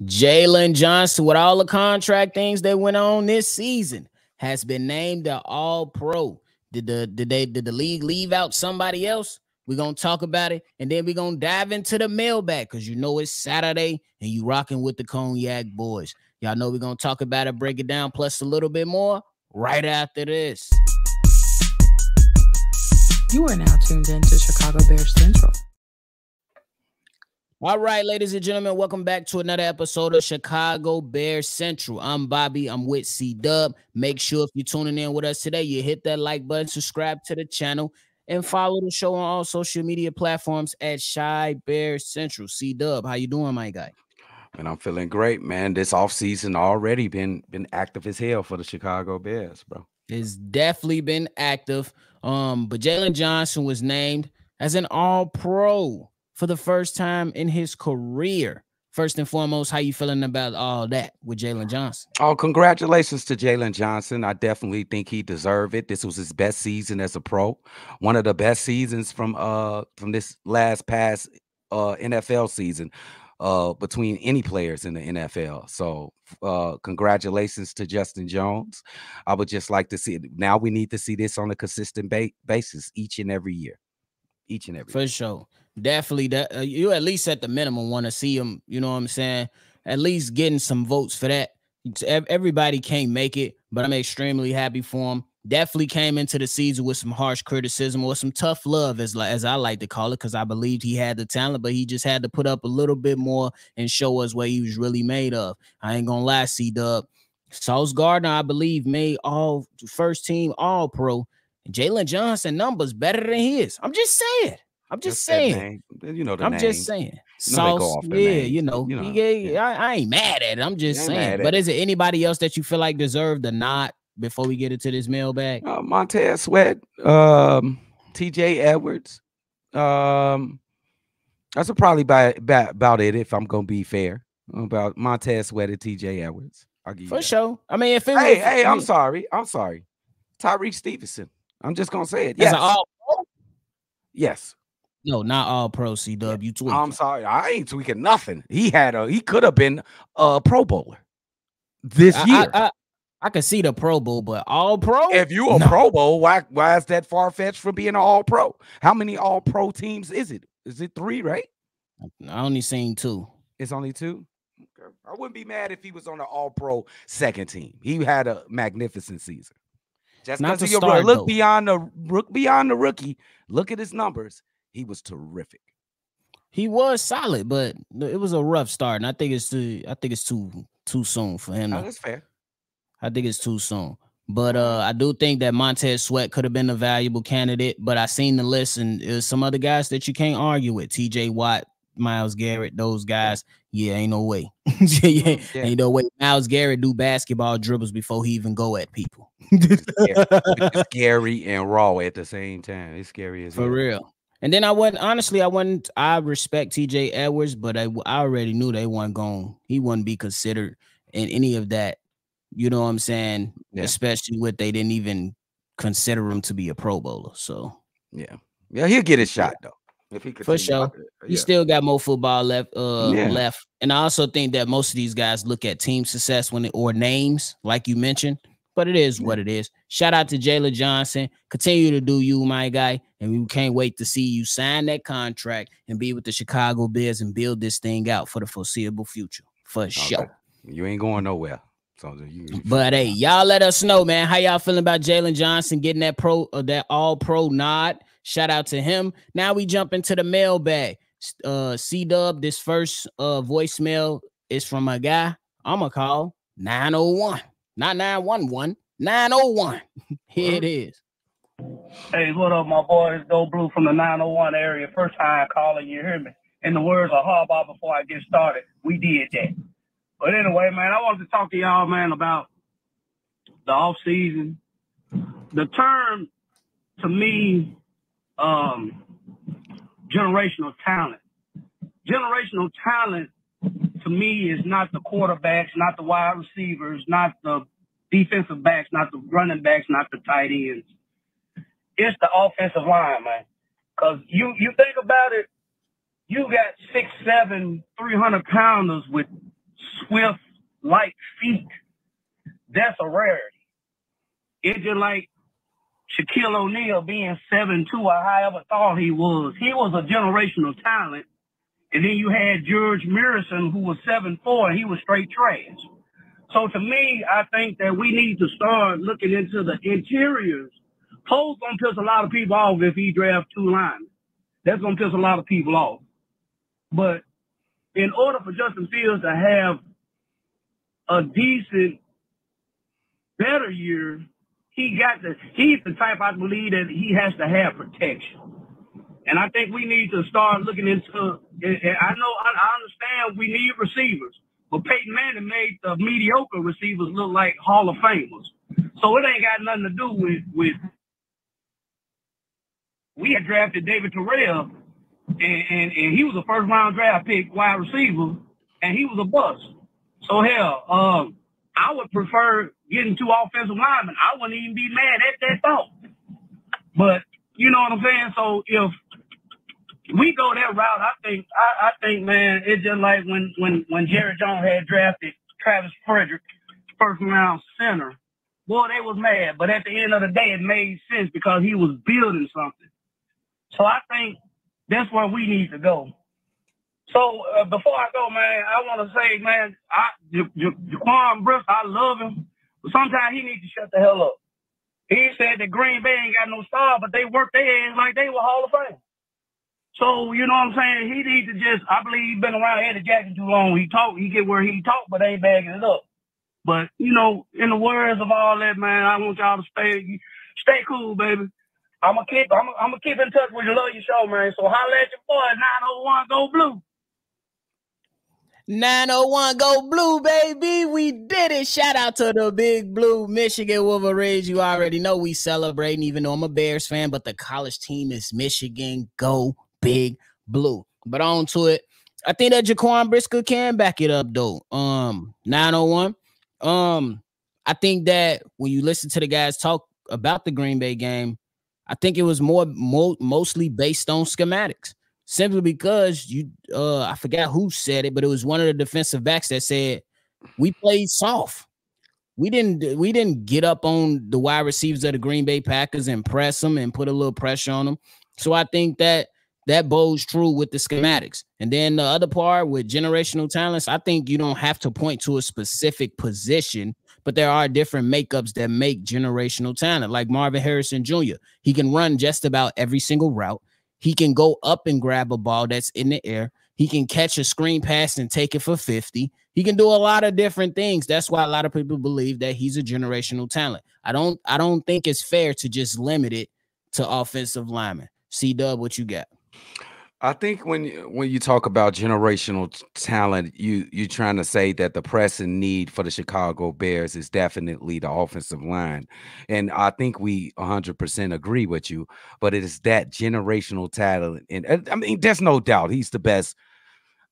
Jaylon Johnson, with all the contract things that went on this season, has been named the All-Pro. Did the league leave out somebody else? We're gonna talk about it, and then we're gonna dive into the mailbag because you know it's Saturday and you rocking with the Cognac Boys. Y'all know we're gonna talk about it, break it down, plus a little bit more right after this. You are now tuned in to Chicago Bears Central. All right, ladies and gentlemen, welcome back to another episode of Chicago Bears Central. I'm Bobby. I'm with C-Dubb. Make sure if you're tuning in with us today, you hit that like button, subscribe to the channel, and follow the show on all social media platforms at Chi Bears Central. C-Dubb, how you doing, my guy? And I'm feeling great, man. This offseason already been active as hell for the Chicago Bears, bro. It's definitely been active. But Jaylon Johnson was named as an All-Pro for the first time in his career. First and foremost, how you feeling about all that with Jaylon Johnson? Oh, congratulations to Jaylon Johnson. I definitely think he deserved it. This was his best season as a pro. One of the best seasons from this past NFL season between any players in the NFL. So congratulations to Justin Jones. I would just like to see it. Now we need to see this on a consistent basis each and every year. For sure. Definitely that you at least at the minimum want to see him, you know what I'm saying? At least getting some votes for that. Everybody can't make it, but I'm extremely happy for him. Definitely came into the season with some harsh criticism or some tough love, as I like to call it, because I believed he had the talent, but he just had to put up a little bit more and show us what he was really made of. I ain't gonna lie, C-Dubb. Sauce Gardner, I believe, made all first team All-Pro. Jaylon Johnson numbers better than his. I'm just saying. Just saying. You know the name. Just saying. Sauce, I ain't mad at it. I'm just saying. But is it anybody else that you feel like deserved the nod before we get into this mailbag? Montez Sweat, TJ Edwards. That's probably about it, if I'm gonna be fair. About Montez Sweat and TJ Edwards. I'll give you that. Sure. I mean, if it I'm sorry. Tyreek Stevenson. I'm just gonna say it. Yes. All-Pro? Yes. No, not All-Pro, C-Dubb. You tweaking. I'm sorry. I ain't tweaking nothing. He could have been a Pro Bowler this year. I could see the Pro Bowl, but All-Pro? If you a Pro Bowl, why is that far-fetched from being an All-Pro? How many All-Pro teams is it? Is it 3, right? I only seen 2. It's only 2? Okay. I wouldn't be mad if he was on the All-Pro second team. He had a magnificent season. Just because you look beyond the rookie, look at his numbers. He was terrific. He was solid, but it was a rough start, and I think it's too soon for him. That's fair. I think it's too soon. But I do think that Montez Sweat could have been a valuable candidate, but I seen the list, and there's some other guys that you can't argue with. TJ Watt, Myles Garrett, those guys. Yeah, ain't no way. Ain't no way. Myles Garrett do basketball dribbles before he even go at people. It's scary and raw at the same time. It's scary as for real. And then I respect TJ Edwards, but I already knew he wouldn't be considered in any of that. You know what I'm saying? Yeah. Especially with they didn't even consider him to be a Pro Bowler. So yeah, he'll get his shot though. If he for sure. He still got more football left. And I also think that most of these guys look at team success or names, like you mentioned. But it is what it is. Shout out to Jaylon Johnson. Continue to do you, my guy. And we can't wait to see you sign that contract and be with the Chicago Bears and build this thing out for the foreseeable future. For sure. You ain't going nowhere. But hey, y'all let us know, man. How y'all feeling about Jaylon Johnson getting that All-Pro nod? Shout out to him. Now we jump into the mailbag. C-Dubb, this first voicemail is from a guy I'm going to call 901. Not 911, 901. Here it is. Hey, what up, my boys? Go Blue from the 901 area. First time calling, you hear me? In the words of Harbaugh before I get started, we did that. But anyway, man, I wanted to talk to y'all, man, about the off season. The term, to me, generational talent. Generational talent, to me, is not the quarterbacks, not the wide receivers, not the defensive backs, not the running backs, not the tight ends. It's the offensive line, man. Because you think about it, you got 6'7", 300-pounders with swift, light feet, that's a rarity. It's just like Shaquille O'Neal being 7'2", or however tall he was. He was a generational talent. And then you had George Mirison, who was 7'4", and he was straight trash. So to me, I think that we need to start looking into the interiors. Poe's going to piss a lot of people off if he drafts 2 linemen. That's going to piss a lot of people off. But in order for Justin Fields to have a decent, better year, he's the type, I believe, that he has to have protection. And I think we need to start looking into, and I understand we need receivers, but Peyton Manning made the mediocre receivers look like Hall of Famers. So it ain't got nothing to do with we had drafted David Terrell, and he was a first-round draft pick wide receiver, and he was a bust. So, hell, I would prefer getting 2 offensive linemen. I wouldn't even be mad at that thought. But, you know what I'm saying? So, if we go that route, I think, man, it's just like when Jerry Jones had drafted Travis Frederick, first-round center. Boy, they was mad. But at the end of the day, it made sense because he was building something. So I think that's where we need to go. So before I go, man, I want to say, man, Jaquan Brisker, I love him, but sometimes he needs to shut the hell up. He said that Green Bay ain't got no star, but they worked their ass like they were Hall of Fame. So, you know what I'm saying? He needs to just, I believe he's been around Eddie Jackson too long. He get where he talk, but ain't bagging it up. But, you know, in the words of all that, man, I want y'all to stay cool, baby. I'm gonna keep in touch with you. Love your show, man. So holla at your boy, 901 Go Blue. 901 Go Blue, baby. We did it. Shout out to the Big Blue Michigan Wolverines. You already know we celebrating, even though I'm a Bears fan, but the college team is Michigan. Go Big Blue. But on to it. I think that Jaquan Brisker can back it up, though. 901. I think that when you listen to the guys talk about the Green Bay game, I think it was mostly based on schematics. Simply because I forgot who said it, but it was one of the defensive backs that said we played soft. We didn't get up on the wide receivers of the Green Bay Packers and press them and put a little pressure on them. So I think that bodes true with the schematics. And then the other part with generational talents, I think you don't have to point to a specific position, but there are different makeups that make generational talent, like Marvin Harrison Jr. He can run just about every single route. He can go up and grab a ball that's in the air. He can catch a screen pass and take it for 50. He can do a lot of different things. That's why a lot of people believe that he's a generational talent. I don't think it's fair to just limit it to offensive linemen. C-Dubb, what you got? I think when you talk about generational talent, you're trying to say that the pressing need for the Chicago Bears is definitely the offensive line. And I think we 100% agree with you, but it is that generational talent. And I mean, there's no doubt he's the best.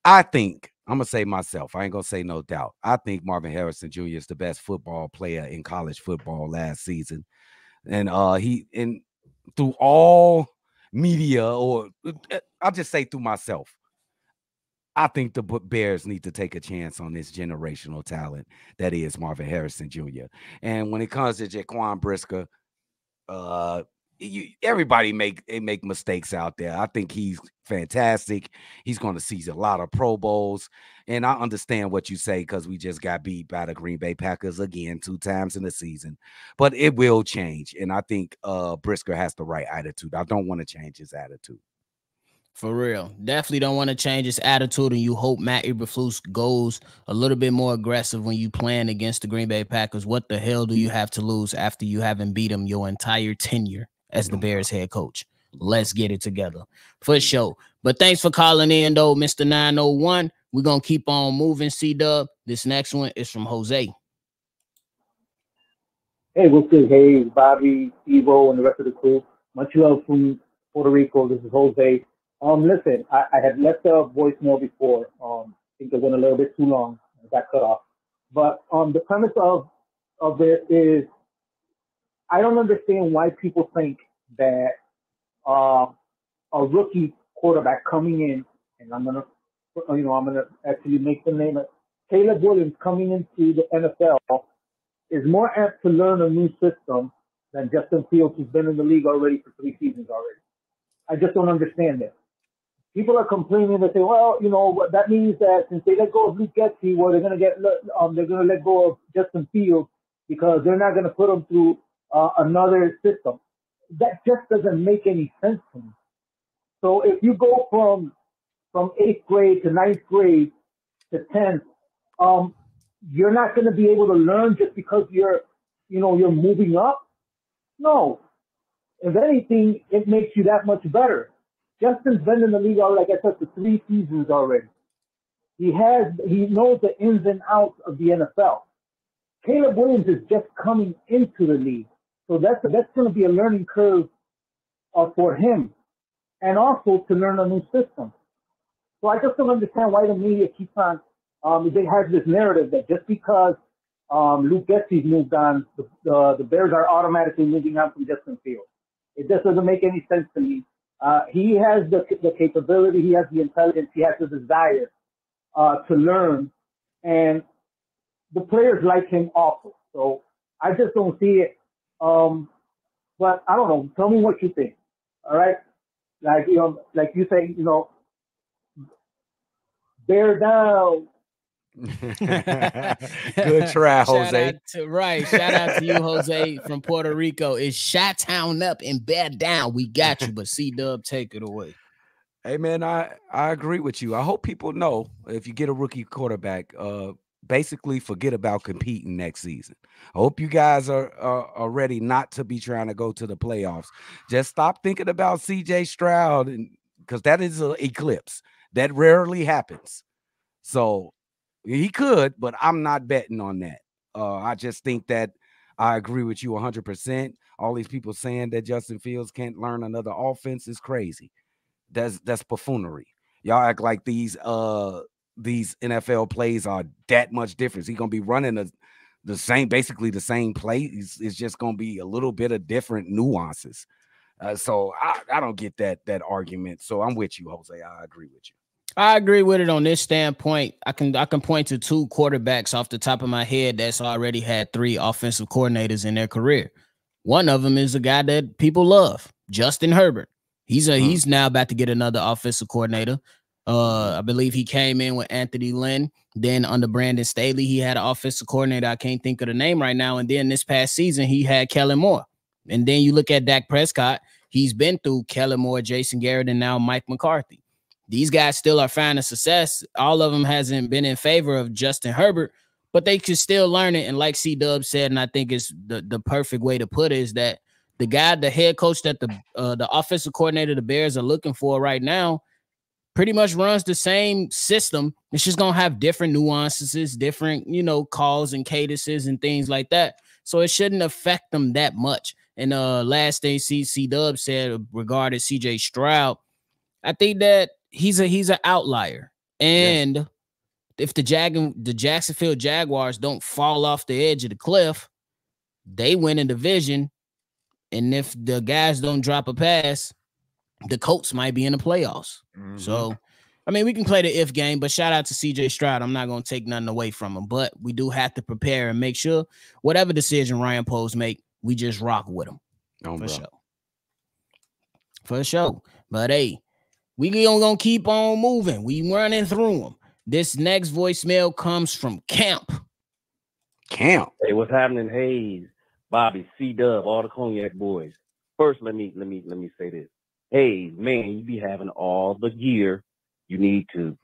I think, I'm going to say myself, I ain't going to say no doubt. I think Marvin Harrison Jr. is the best football player in college football last season. And through all media, or I'll just say through myself, I think the Bears need to take a chance on this generational talent that is Marvin Harrison Jr. And when it comes to Jaquan Brisker, everybody make mistakes out there. I think he's fantastic. He's going to see a lot of Pro Bowls, and I understand what you say because we just got beat by the Green Bay Packers again 2 times in the season. But it will change, and I think Brisker has the right attitude. I don't want to change his attitude. For real. Definitely don't want to change his attitude, and you hope Matt Eberflus goes a little bit more aggressive when you playing against the Green Bay Packers. What the hell do you have to lose after you haven't beat them your entire tenure as the Bears head coach? Let's get it together. For sure. But thanks for calling in, though, Mr. 901. We're going to keep on moving, C-Dubb. This next one is from Jose. Hey, what's good? Hey, Bobby, Evo, and the rest of the crew. Much love from Puerto Rico. This is Jose. Listen, I had left a voicemail before. I think it went a little bit too long. I got cut off. But the premise of this is I don't understand why people think that a rookie quarterback coming in, and I'm gonna actually make the name of Caleb Williams coming into the NFL is more apt to learn a new system than Justin Fields, who's been in the league already for 3 seasons already. I just don't understand that. People are complaining. They say, well, that means that since they let go of Luke Getsy, well, they're going to let go of Justin Fields because they're not going to put him through another system. That just doesn't make any sense to me. So if you go from 8th grade to 9th grade to 10th, you're not going to be able to learn just because you're moving up. No. If anything, it makes you that much better. Justin's been in the league, like I said, for 3 seasons already. He knows the ins and outs of the NFL. Caleb Williams is just coming into the league. So that's going to be a learning curve for him, and also to learn a new system. So I just don't understand why the media keeps on, they have this narrative that just because Luke Getsy's moved on, the Bears are automatically moving on from Justin Fields. It just doesn't make any sense to me. He has the capability, he has the intelligence, he has the desire to learn, and the players like him also. So I just don't see it. But I don't know. Tell me what you think. All right, like you say, bear down. Good try, Jose. Shout out to you, Jose from Puerto Rico. It's Chi-Town up and bear down. We got you, but C-Dubb, take it away. Hey man, I agree with you. I hope people know if you get a rookie quarterback, basically forget about competing next season. I hope you guys are ready not to be trying to go to the playoffs. Just stop thinking about CJ Stroud, because that is an eclipse. That rarely happens. So he could, but I'm not betting on that. I just think that I agree with you 100%. All these people saying that Justin Fields can't learn another offense is crazy. That's buffoonery. Y'all act like these NFL plays are that much different. He's gonna be running basically the same plays. It's just gonna be a little bit of different nuances. So I don't get that argument. So I'm with you, Jose. I agree with you. I agree with it on this standpoint. I can point to 2 quarterbacks off the top of my head that's already had 3 offensive coordinators in their career. One of them is a guy that people love, Justin Herbert. He's now about to get another offensive coordinator. I believe he came in with Anthony Lynn. Then under Brandon Staley, he had an offensive coordinator. I can't think of the name right now. And then this past season, he had Kellen Moore. And then you look at Dak Prescott. He's been through Kellen Moore, Jason Garrett, and now Mike McCarthy. These guys still are finding success. All of them hasn't been in favor of Justin Herbert, but they can still learn it. And like C-Dubb said, and I think it's the perfect way to put it, is that the head coach that the offensive coordinator the Bears are looking for right now pretty much runs the same system. It's just going to have different nuances, different, calls and cadences and things like that. So it shouldn't affect them that much. And last thing C-Dubb said regarding CJ Stroud, I think that he's an outlier. And if the Jacksonville Jaguars don't fall off the edge of the cliff, they win a division. And if the guys don't drop a pass, the Colts might be in the playoffs. Mm-hmm. So, I mean, we can play the if game, but shout out to CJ Stroud. I'm not going to take nothing away from him, but we do have to prepare and make sure whatever decision Ryan Poles make, we just rock with him. For sure. But hey, we gonna keep on moving. We running through them. This next voicemail comes from Camp. Hey, what's happening? Hayes, Bobby, C-Dubb, all the Cognac boys. First, let me say this. Hey, man, you be having all the gear you need to.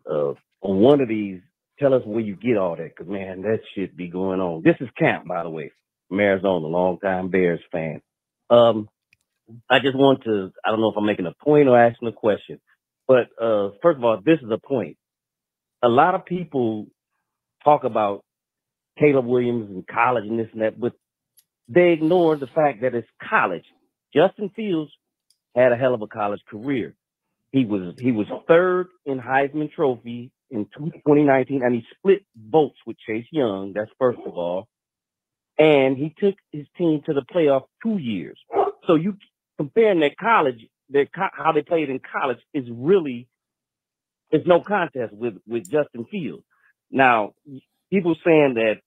On one of these, tell us where you get all that, because, man, that shit be going on. This is Camp, by the way, from Arizona, longtime Bears fan. I just want to, I don't know if I'm making a point or asking a question, but first of all, this is a point. A lot of people talk about Caleb Williams and college and this and that, but they ignore the fact that it's college. Justin Fields had a hell of a college career. He was third in Heisman Trophy in 2019, and he split votes with Chase Young. That's first of all. And he took his team to the playoff 2 years. So you comparing that college, how they played in college it's no contest with Justin Fields. Now, people saying that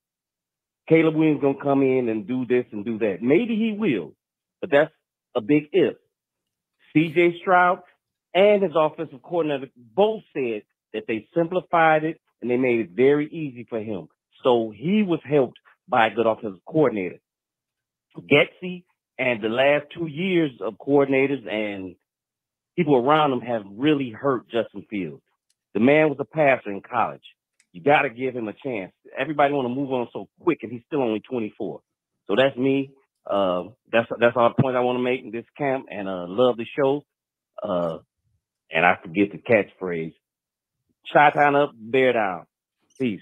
Caleb Williams gonna come in and do this and do that. Maybe he will, but that's a big if. C.J. Stroud and his offensive coordinator both said that they simplified it and they made it very easy for him. So he was helped by a good offensive coordinator. Getsy and the last 2 years of coordinators and people around him have really hurt Justin Fields. The man was a passer in college. You got to give him a chance. Everybody want to move on so quick, and he's still only 24. So that's me. That's all the points I want to make in this camp, and love the show. And I forget the catchphrase. Chi-town up, bear down. Peace.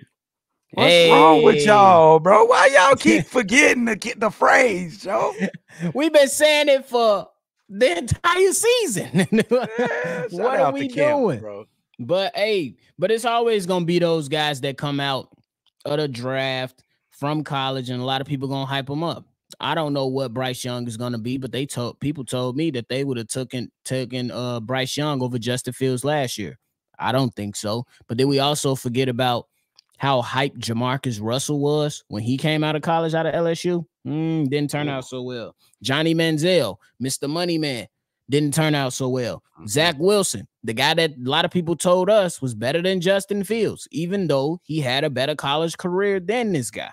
What's wrong with y'all, bro? Why y'all keep forgetting the phrase, Joe? We've been saying it for the entire season. What are we doing, bro? But it's always gonna be those guys that come out of the draft from college, and a lot of people gonna hype them up. I don't know what Bryce Young is gonna be, but people told me that they would have taken Bryce Young over Justin Fields last year. I don't think so. But then we also forget about how hyped Jamarcus Russell was when he came out of college out of LSU. Didn't turn out so well. Johnny Manziel, Mr. Money Man, didn't turn out so well. Zach Wilson, the guy that a lot of people told us was better than Justin Fields, even though he had a better college career than this guy.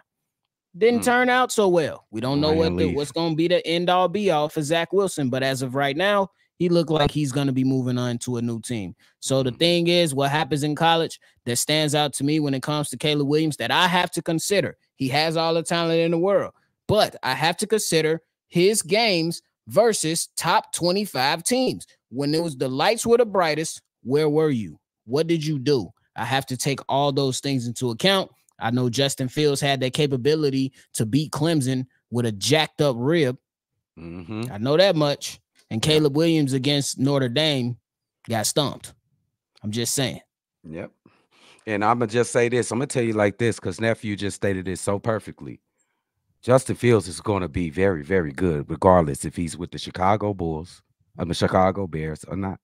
Didn't turn out so well. We don't know what's going to be the end-all be-all for Zach Wilson, but as of right now, he looked like he's going to be moving on to a new team. So the thing is, what happens in college that stands out to me when it comes to Caleb Williams that I have to consider. He has all the talent in the world, but I have to consider his games versus top 25 teams. When it was the lights were the brightest, where were you? What did you do? I have to take all those things into account. I know Justin Fields had that capability to beat Clemson with a jacked up rib. I know that much. And Caleb Williams against Notre Dame got stumped. I'm just saying. Yep. And I'm going to just say this. I'm going to tell you like this because Nephew just stated it so perfectly. Justin Fields is going to be very, very good regardless if he's with the Chicago Bears or not.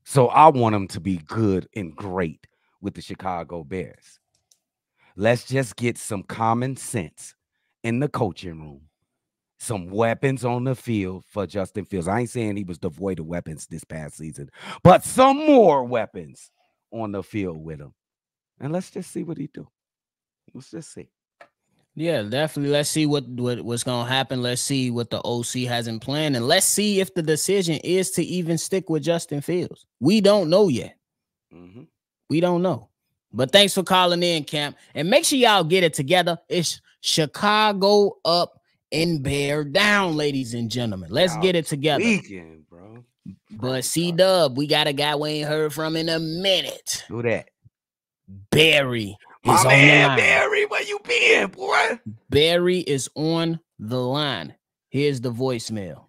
So I want him to be good and great with the Chicago Bears. Let's just get some common sense in the coaching room. Some weapons on the field for Justin Fields. I ain't saying he was devoid of weapons this past season, but some more weapons on the field with him. And let's just see what he do. Let's just see. Yeah, definitely. Let's see what's going to happen. Let's see what the OC has in plan. And let's see if the decision is to even stick with Justin Fields. We don't know yet. We don't know. But thanks for calling in, Camp. And make sure y'all get it together. It's Chicago up and bear down, ladies and gentlemen. Let's get it together. Weekend, bro. But C-Dubb, we got a guy we ain't heard from in a minute. Who that? Barry. My man, Barry, where you been, boy? Barry is on the line. Here's the voicemail.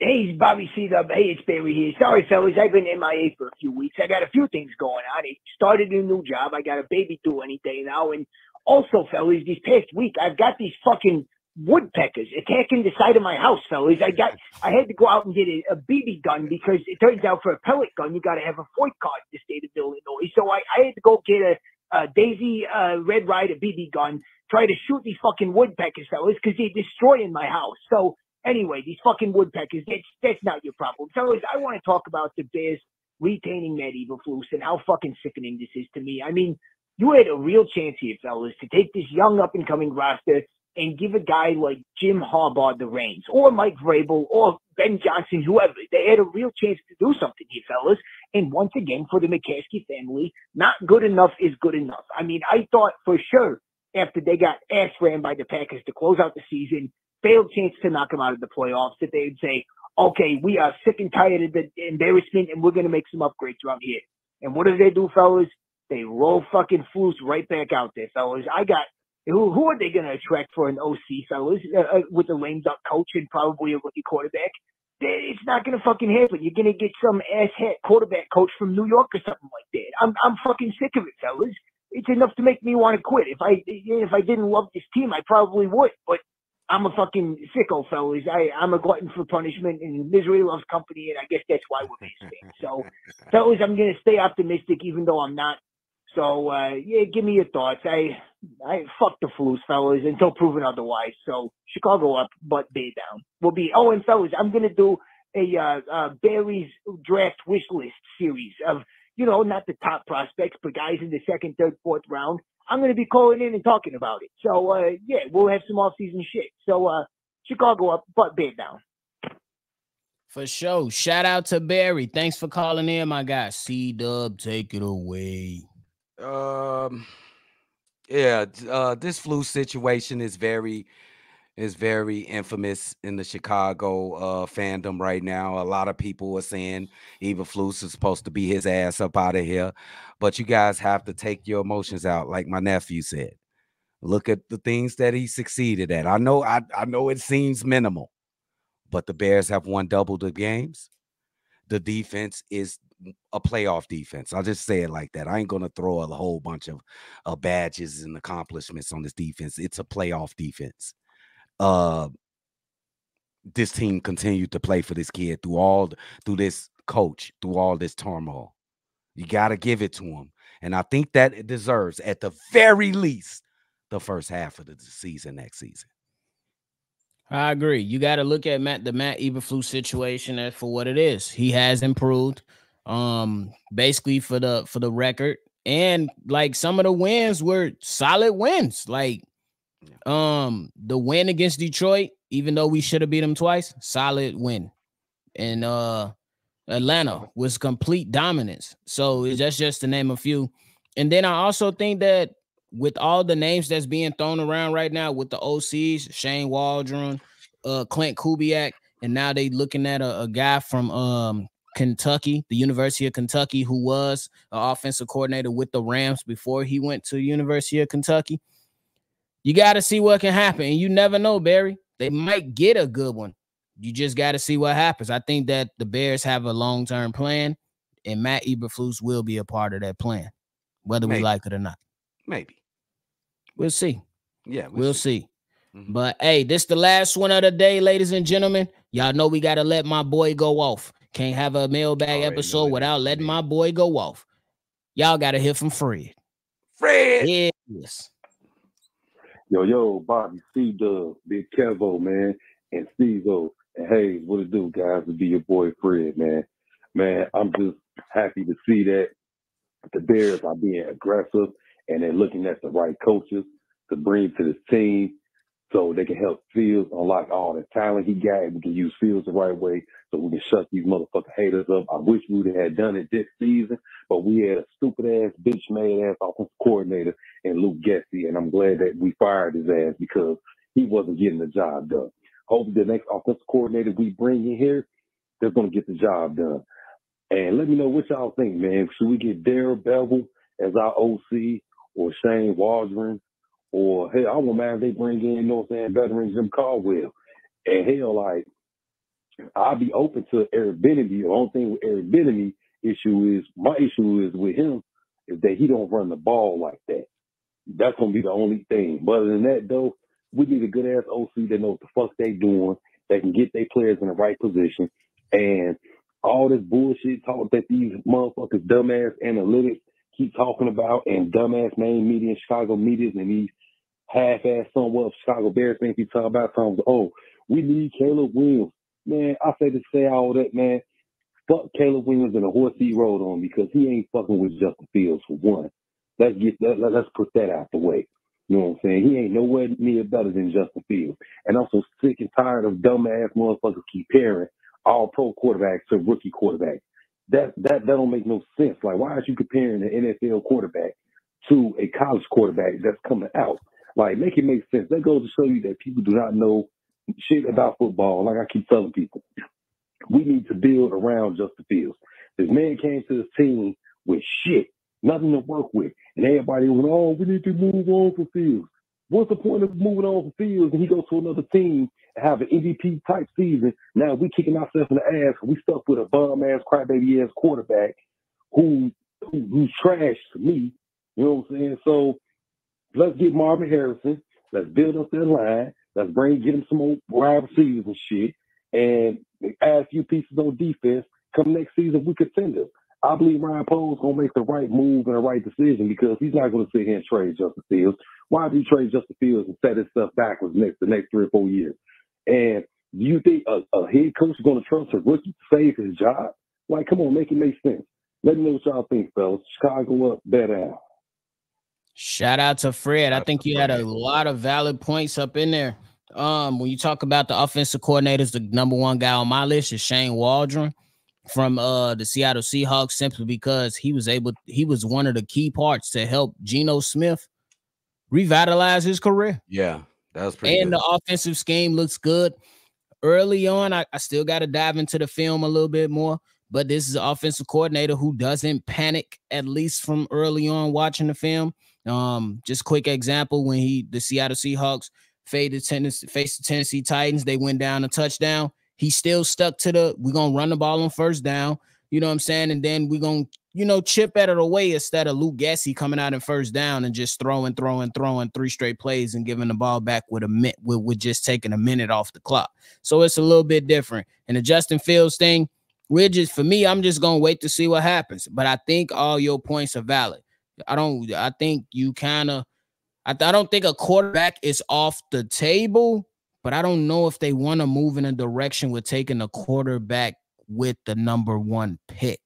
Hey, it's Bobby C-Dubb. Hey, it's Barry here. Sorry, fellas, I've been MIA for a few weeks. I got a few things going on. I started a new job. I got a baby due any day now. And also, fellas, this past week, I've got these fucking woodpeckers attacking the side of my house, fellas. I had to go out and get a BB gun because it turns out for a pellet gun, you got to have a FOID card in the state of Illinois. So I had to go get a Daisy Red Ryder BB gun, try to shoot these fucking woodpeckers, fellas, because they're destroying my house. So anyway, these fucking woodpeckers, that's not your problem. Fellas, I want to talk about the Bears retaining Matt Eberflus and how fucking sickening this is to me. I mean, you had a real chance here, fellas, to take this young up-and-coming roster and give a guy like Jim Harbaugh the reins, or Mike Vrabel, or Ben Johnson, whoever. They had a real chance to do something here, fellas. And once again, for the McCaskey family, not good enough is good enough. I mean, I thought for sure after they got ass ran by the Packers to close out the season, failed chance to knock them out of the playoffs, that they would say, okay, we are sick and tired of the embarrassment, and we're going to make some upgrades around here. And what do they do, fellas? They roll fucking Flus right back out there, fellas. Who are they going to attract for an OC, fellas, with a lame duck coach and probably a rookie quarterback? It's not going to fucking happen. You're going to get some asshat quarterback coach from New York or something like that. I'm fucking sick of it, fellas. It's enough to make me want to quit. If I didn't love this team, I probably would. But I'm a fucking sicko, fellas. I'm a glutton for punishment, and misery loves company, and I guess that's why we're Bears fans. So, fellas, I'm going to stay optimistic, even though I'm not So, yeah, give me your thoughts. I fuck the Flus, fellas, until proven otherwise. So, Chicago up, but Bay down. And fellas, I'm going to do a Barry's draft wish list series of, not the top prospects, but guys in the second, third, fourth round. I'm going to be calling in and talking about it. So, yeah, we'll have some off-season shit. So, Chicago up, but Bay down. For sure. Shout out to Barry. Thanks for calling in, my guy. C-Dubb, take it away. This flu situation is very infamous in the Chicago fandom right now. A lot of people are saying Eberflus is supposed to be his ass up out of here, but you guys have to take your emotions out, like my nephew said. Look at the things that he succeeded at. I know it seems minimal, but the Bears have won double the games. The defense is a playoff defense. I'll just say it like that. I ain't going to throw a whole bunch of badges and accomplishments on this defense. It's a playoff defense. This team continued to play for this kid through this coach, through all this turmoil. You got to give it to him. And I think that it deserves, at the very least, the first half of the season next season. I agree. You got to look at the Matt Eberflus situation as for what it is. He has improved, basically for the record, and like some of the wins were solid wins. Like, the win against Detroit, even though we should have beat them twice, solid win. And Atlanta was complete dominance. So that's just to name a few. And then I also think that with all the names that's being thrown around right now with the OCs, Shane Waldron, Clint Kubiak, and now they looking at a guy from Kentucky, the University of Kentucky, who was an offensive coordinator with the Rams before he went to the University of Kentucky. You got to see what can happen. And you never know, Barry. They might get a good one. You just got to see what happens. I think that the Bears have a long-term plan, and Matt Eberflus will be a part of that plan, whether we like it or not. Maybe. We'll see. Yeah, we'll see. Mm-hmm. But, hey, this the last one of the day, ladies and gentlemen. Y'all know we got to let my boy go off. Can't have a mailbag episode without letting my boy go off. Y'all got to hear from Fred. Fred! Yes. Yo, Bobby, C-Dubb, Big Kevo, man, and Steve-O. And hey, what it do, guys? To be your boy Fred, man. Man, I'm just happy to see that the Bears are being aggressive and they're looking at the right coaches to bring to this team so they can help Fields unlock all the talent he got, and we can use Fields the right way so we can shut these motherfucking haters up. I wish we would have done it this season, but we had a stupid-ass, bitch-made-ass offensive coordinator in Luke Getsy, and I'm glad that we fired his ass because he wasn't getting the job done. Hopefully the next offensive coordinator we bring in here, they're going to get the job done. And let me know what y'all think, man. Should we get Darrell Bevel as our OC or Shane Waldron? Or, hell, I won't mind if they bring in, veteran Jim Caldwell. And, hell, like, I'll be open to Eric Bieniemy. The only thing with Eric Bieniemy my issue is with him is that he don't run the ball like that. That's going to be the only thing. But other than that, though, we need a good-ass OC that knows what the fuck they doing, that can get their players in the right position. And all this bullshit talk that these motherfuckers, dumbass analytics, keep talking about, and dumbass main media and Chicago media and these half-ass somewhat Chicago Bears fans keep talking about, we need Caleb Williams. Man, I say all that, man. Fuck Caleb Williams and the horse he rode on because he ain't fucking with Justin Fields for one. Let's put that out the way. You know what I'm saying? He ain't nowhere near better than Justin Fields. And I'm so sick and tired of dumbass motherfuckers comparing all pro quarterbacks to rookie quarterbacks. That don't make no sense. Like, why are you comparing an NFL quarterback to a college quarterback that's coming out? Like, make it make sense. That goes to show you that people do not know shit about football. Like I keep telling people, we need to build around Justin Fields. This man came to this team with shit, nothing to work with. And everybody went, oh, we need to move on for Fields. What's the point of moving on for Fields and he goes to another team and have an MVP type season? Now we kicking ourselves in the ass. We stuck with a bum ass, crybaby ass quarterback who's trash to me. You know what I'm saying? So let's get Marvin Harrison. Let's build up that line. Let's get him some more wide receivers and shit. And add a few pieces on defense. Come next season, we contender. I believe Ryan Poles gonna make the right move and the right decision because he's not gonna sit here and trade Justin Fields. Why do you trade Justin Fields and set his stuff backwards the next 3 or 4 years? And do you think a head coach is gonna trust a rookie to save his job? Like, come on, make it make sense. Let me know what y'all think, fellas. Chicago up, bet out. Shout out to Fred. I think you had a lot of valid points up in there. When you talk about the offensive coordinators, the number one guy on my list is Shane Waldron from the Seattle Seahawks, simply because he was one of the key parts to help Geno Smith revitalize his career. Yeah, that was pretty good. The offensive scheme looks good. Early on, I still got to dive into the film a little bit more, but this is an offensive coordinator who doesn't panic, at least from early on watching the film. Just quick example, when the Seattle Seahawks faced the Tennessee Titans, they went down a touchdown. He still stuck to we're going to run the ball on first down, you know what I'm saying? And then we're going to, chip at it away instead of Luke Gessie coming out in first down and just throwing 3 straight plays and giving the ball back with just taking a minute off the clock. So it's a little bit different. And the Justin Fields thing, for me, I'm just going to wait to see what happens. But I think all your points are valid. I don't think a quarterback is off the table, but I don't know if they want to move in a direction with taking a quarterback with the number 1 pick.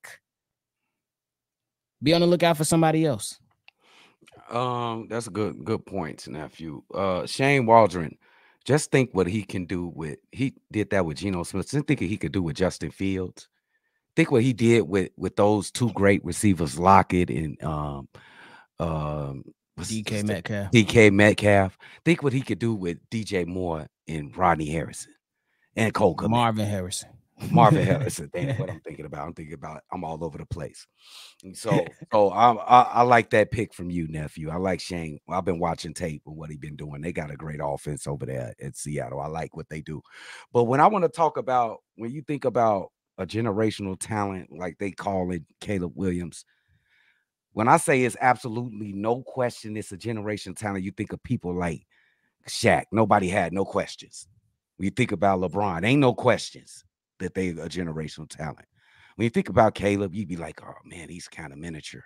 Be on the lookout for somebody else. That's a good point, nephew. Shane Waldron, just think what he can do he did that with Geno Smith. Just think he could do with Justin Fields. Think what he did with those 2 great receivers, Lockett and DK Metcalf. Think what he could do with DJ Moore and Rodney Harrison and Cole Kmet. Marvin Harrison. Damn, what I'm thinking about. I'm all over the place. So I like that pick from you, nephew. I like Shane. I've been watching tape of what he's been doing. They got a great offense over there at Seattle. I like what they do. But when I want to talk about, when you think about a generational talent, like they call it, Caleb Williams, when I say it's absolutely no question it's a generational talent, you think of people like Shaq. Nobody had no questions. When you think about LeBron, ain't no questions that they a generational talent. When you think about Caleb, you'd be like, oh man, he's kind of miniature.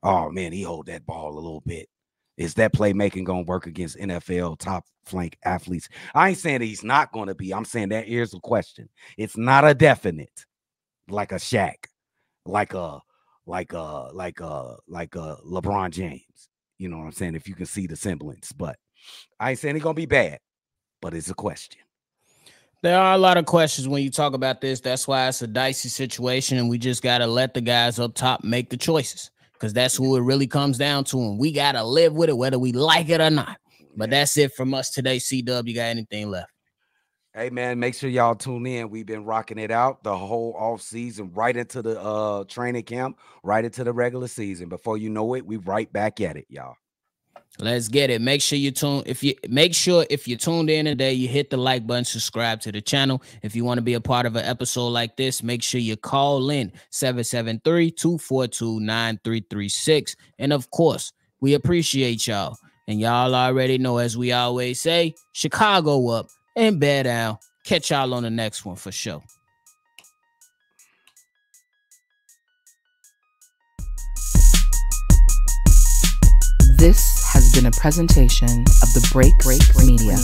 Oh man, he hold that ball a little bit. Is that playmaking going to work against NFL top flank athletes? I ain't saying that he's not going to be. I'm saying that here's a question. It's not a definite, like a Shaq, like a LeBron James. You know what I'm saying? If you can see the semblance, but I ain't saying he's going to be bad, but it's a question. There are a lot of questions when you talk about this. That's why it's a dicey situation, and we just got to let the guys up top make the choices, because that's who it really comes down to, and we got to live with it whether we like it or not. But that's it from us today. C-Dubb, you got anything left? Hey, man, make sure y'all tune in. We've been rocking it out the whole off season, right into the training camp, right into the regular season. Before you know it, we right back at it, y'all. Let's get it. Make sure you tune. If you tuned in today, you hit the like button, subscribe to the channel. If you want to be a part of an episode like this, make sure you call in 773-242-9336. And of course, we appreciate y'all. And y'all already know, as we always say, Chicago up and bear down. Catch y'all on the next one for sure. This has been a presentation of the Break Media.